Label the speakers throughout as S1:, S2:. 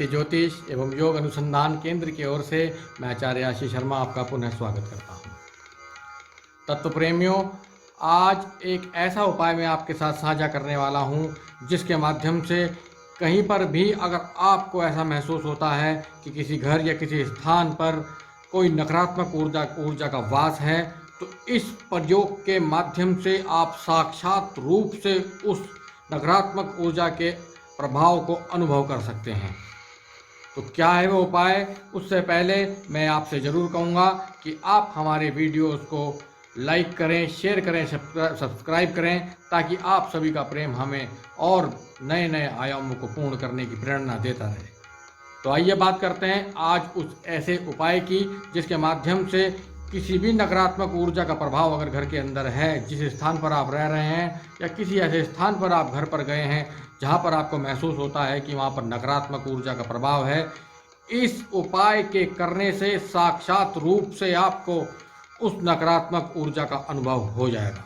S1: सत्य ज्योतिष एवं योग अनुसंधान केंद्र की ओर से मैं आचार्य आशीष शर्मा आपका पुनः स्वागत करता हूं। तत्व प्रेमियों, आज एक ऐसा उपाय मैं आपके साथ साझा करने वाला हूं जिसके माध्यम से कहीं पर भी अगर आपको ऐसा महसूस होता है कि किसी घर या किसी स्थान पर कोई नकारात्मक ऊर्जा का वास है, तो इस प्रयोग के माध्यम से आप साक्षात रूप से उस नकारात्मक ऊर्जा के प्रभाव को अनुभव कर सकते हैं। तो क्या है वो उपाय? उससे पहले मैं आपसे ज़रूर कहूँगा कि आप हमारे वीडियोस को लाइक करें, शेयर करें, सब्सक्राइब करें, ताकि आप सभी का प्रेम हमें और नए नए आयामों को पूर्ण करने की प्रेरणा देता रहे। तो आइए बात करते हैं आज उस ऐसे उपाय की जिसके माध्यम से किसी भी नकारात्मक ऊर्जा का प्रभाव अगर घर के अंदर है, जिस स्थान पर आप रह रहे हैं या किसी ऐसे स्थान पर आप घर पर गए हैं जहां पर आपको महसूस होता है कि वहां पर नकारात्मक ऊर्जा का प्रभाव है, इस उपाय के करने से साक्षात रूप से आपको उस नकारात्मक ऊर्जा का अनुभव हो जाएगा।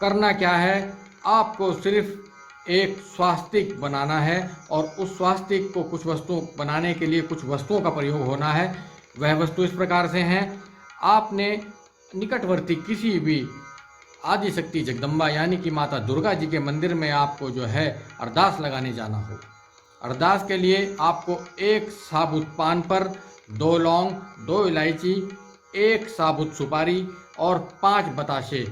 S1: करना क्या है? आपको सिर्फ एक स्वास्तिक बनाना है और उस स्वास्तिक को कुछ वस्तुओं बनाने के लिए कुछ वस्तुओं का प्रयोग होना है। वह वस्तु इस प्रकार से हैं। आपने निकटवर्ती किसी भी आदिशक्ति जगदम्बा यानी कि माता दुर्गा जी के मंदिर में आपको जो है अरदास लगाने जाना हो। अरदास के लिए आपको एक साबुत पान पर 2 लौंग, 2 इलायची, 1 साबुत सुपारी और 5 बताशे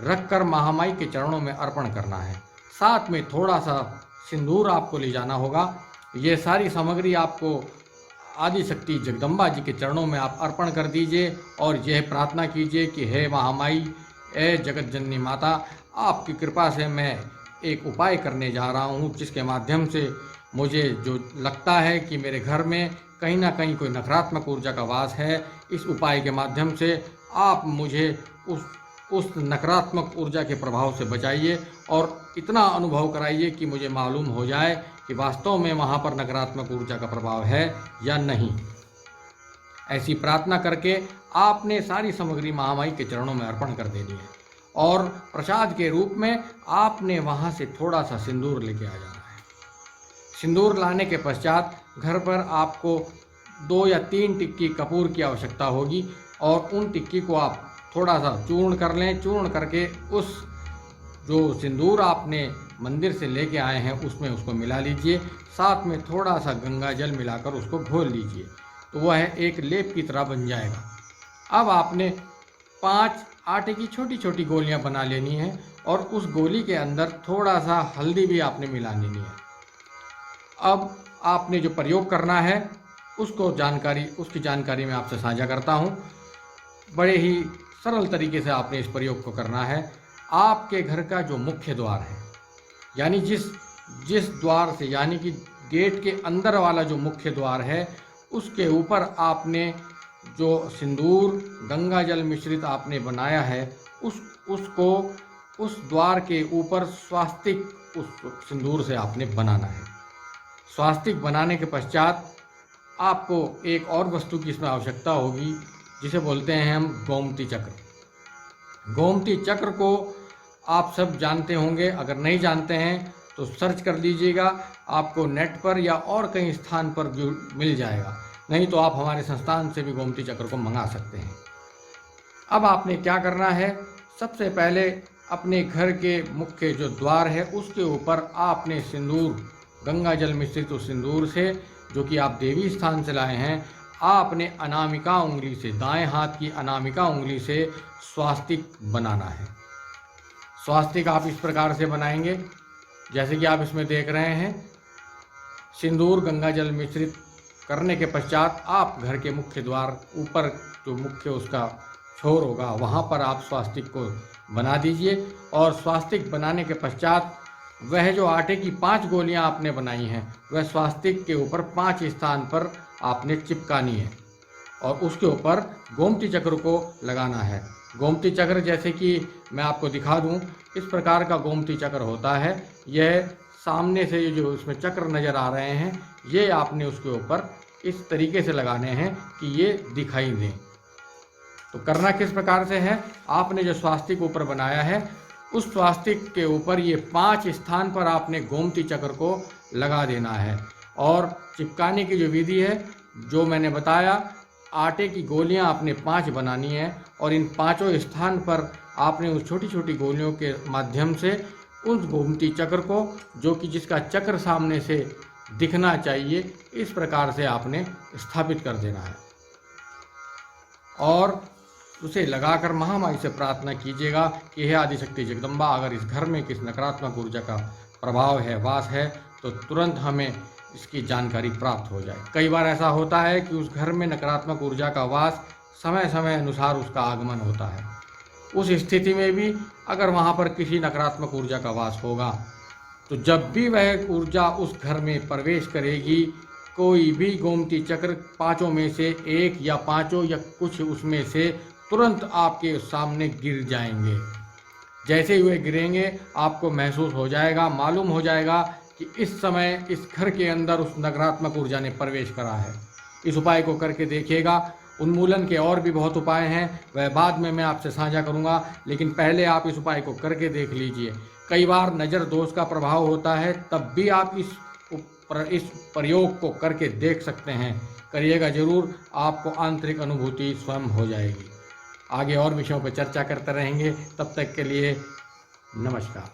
S1: रखकर महामाई के चरणों में अर्पण करना है। साथ में थोड़ा सा सिंदूर आपको ले जाना होगा। ये सारी सामग्री आपको आदिशक्ति जगदम्बा जी के चरणों में आप अर्पण कर दीजिए और यह प्रार्थना कीजिए कि हे महामाई, ए जगत जननी माता, आपकी कृपा से मैं एक उपाय करने जा रहा हूँ जिसके माध्यम से मुझे जो लगता है कि मेरे घर में कहीं ना कहीं कोई नकारात्मक ऊर्जा का वास है। इस उपाय के माध्यम से आप मुझे उस नकारात्मक ऊर्जा के प्रभाव से बचाइए और इतना अनुभव कराइए कि मुझे मालूम हो जाए कि वास्तव में वहाँ पर नकारात्मक ऊर्जा का प्रभाव है या नहीं। ऐसी प्रार्थना करके आपने सारी सामग्री महामाई के चरणों में अर्पण कर देनी है और प्रसाद के रूप में आपने वहाँ से थोड़ा सा सिंदूर लेके आ जाना है। सिंदूर लाने के पश्चात घर पर आपको 2 या 3 टिक्की कपूर की आवश्यकता होगी और उन टिक्की को आप थोड़ा सा चूर्ण कर लें। चूर्ण करके उस जो सिंदूर आपने मंदिर से लेके आए हैं उसमें उसको मिला लीजिए। साथ में थोड़ा सा गंगा जल मिलाकर उसको घोल लीजिए, तो वह एक लेप की तरह बन जाएगा। अब आपने 5 आटे की छोटी छोटी गोलियां बना लेनी है और उस गोली के अंदर थोड़ा सा हल्दी भी आपने मिला लेनी है। अब आपने जो प्रयोग करना है उसकी जानकारी मैं आपसे साझा करता हूँ। बड़े ही सरल तरीके से आपने इस प्रयोग को करना है। आपके घर का जो मुख्य द्वार है, यानी जिस द्वार से, यानी कि गेट के अंदर वाला जो मुख्य द्वार है, उसके ऊपर आपने जो सिंदूर गंगा जल मिश्रित आपने बनाया है उसको उस द्वार के ऊपर स्वास्तिक उस सिंदूर से आपने बनाना है। स्वास्तिक बनाने के पश्चात आपको एक और वस्तु की इसमें आवश्यकता होगी जिसे बोलते हैं हम गोमती चक्र। गोमती चक्र को आप सब जानते होंगे, अगर नहीं जानते हैं तो सर्च कर लीजिएगा, आपको नेट पर या और कहीं स्थान पर मिल जाएगा। नहीं तो आप हमारे संस्थान से भी गोमती चक्र को मंगा सकते हैं। अब आपने क्या करना है? सबसे पहले अपने घर के मुख्य जो द्वार है उसके ऊपर आपने सिंदूर गंगा जल मिश्रित उस सिंदूर से, जो कि आप देवी स्थान से लाए हैं, आपने अनामिका उंगली से, दाएं हाथ की अनामिका उंगली से स्वास्तिक बनाना है। स्वास्तिक आप इस प्रकार से बनाएंगे जैसे कि आप इसमें देख रहे हैं। सिंदूर गंगा जल मिश्रित करने के पश्चात आप घर के मुख्य द्वार ऊपर जो मुख्य उसका छोर होगा वहाँ पर आप स्वास्तिक को बना दीजिए और स्वास्तिक बनाने के पश्चात वह जो आटे की 5 गोलियां आपने बनाई हैं वह स्वास्तिक के ऊपर 5 स्थान पर आपने चिपकानी है और उसके ऊपर गोमती चक्र को लगाना है। गोमती चक्र जैसे कि मैं आपको दिखा दूं, इस प्रकार का गोमती चक्र होता है। यह सामने से जो इसमें चक्र नज़र आ रहे हैं ये आपने उसके ऊपर इस तरीके से लगाने हैं कि ये दिखाई दें। तो करना किस प्रकार से है? आपने जो स्वास्तिक ऊपर बनाया है उस स्वास्तिक के ऊपर ये 5 स्थान पर आपने गोमती चक्र को लगा देना है और चिपकाने की जो विधि है जो मैंने बताया, आटे की गोलियां आपने 5 बनानी है और इन 5 स्थान पर आपने उस छोटी छोटी गोलियों के माध्यम से उस गोमती चक्र को, जो कि जिसका चक्र सामने से दिखना चाहिए, इस प्रकार से आपने स्थापित कर देना है और उसे लगाकर महामाई से प्रार्थना कीजिएगा कि हे आदिशक्ति जगदम्बा, अगर इस घर में किस नकारात्मक ऊर्जा का प्रभाव है, वास है, तो तुरंत हमें इसकी जानकारी प्राप्त हो जाए। कई बार ऐसा होता है कि उस घर में नकारात्मक ऊर्जा का वास समय समय अनुसार उसका आगमन होता है। उस स्थिति में भी अगर वहाँ पर किसी नकारात्मक ऊर्जा का वास होगा, तो जब भी वह ऊर्जा उस घर में प्रवेश करेगी, कोई भी गोमती चक्र 5 में से 1 या 5 या कुछ उसमें से तुरंत आपके सामने गिर जाएंगे। जैसे ही वे गिरेंगे आपको महसूस हो जाएगा, मालूम हो जाएगा कि इस समय इस घर के अंदर उस नकारात्मक ऊर्जा ने प्रवेश करा है। इस उपाय को करके देखिएगा। उन्मूलन के और भी बहुत उपाय हैं, वह बाद में मैं आपसे साझा करूंगा, लेकिन पहले आप इस उपाय को करके देख लीजिए। कई बार नज़र दोष का प्रभाव होता है, तब भी आप इस प्रयोग को करके देख सकते हैं। करिएगा जरूर, आपको आंतरिक अनुभूति स्वयं हो जाएगी। आगे और विषयों पर चर्चा करते रहेंगे, तब तक के लिए नमस्कार।